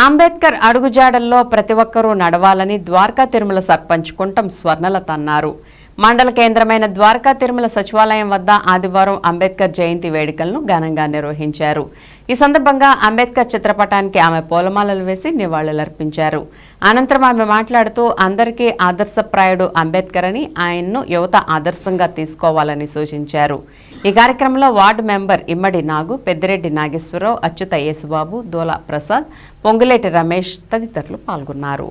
అంబేద్కర్ అడుగుజాడల్లో ప్రతి ఒక్కరూ నడవాలని ద్వారకా తిరుమల సర్పంచ్ కుంటం స్వర్ణలత అన్నారు. మండల కేంద్రమైన ద్వారకా తిరుమల సచివాలయం వద్ద ఆదివారం అంబేద్కర్ జయంతి వేడుకలను ఘనంగా నిర్వహించారు. ఈ సందర్భంగా అంబేద్కర్ చిత్రపటానికి ఆమె పూలమాలలు వేసి నివాళులర్పించారు. అనంతరం ఆమె మాట్లాడుతూ అందరికీ ఆదర్శప్రాయుడు అంబేద్కర్ అని, ఆయన్ను యువత ఆదర్శంగా తీసుకోవాలని సూచించారు. ఈ కార్యక్రమంలో వార్డు మెంబర్ ఇమ్మడి నాగు, పెద్దిరెడ్డి నాగేశ్వరరావు, అచ్యుత యేసుబాబు, దోల ప్రసాద్, పొంగులేటి రమేష్ తదితరులు పాల్గొన్నారు.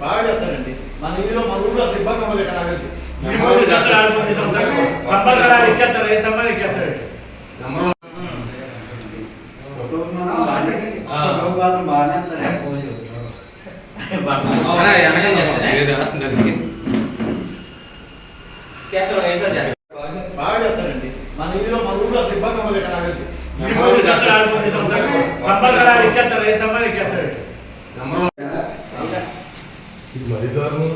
బాగా చెప్తారండి. మన ఇందులో మన ఊళ్ళో ఇబ్బంది అవ్వదు. బాగా చెప్తారండి. మన ఇందులో మన ఊళ్ళో ఇబ్బంది అవ్వదు. ఇది మరి దారుణం.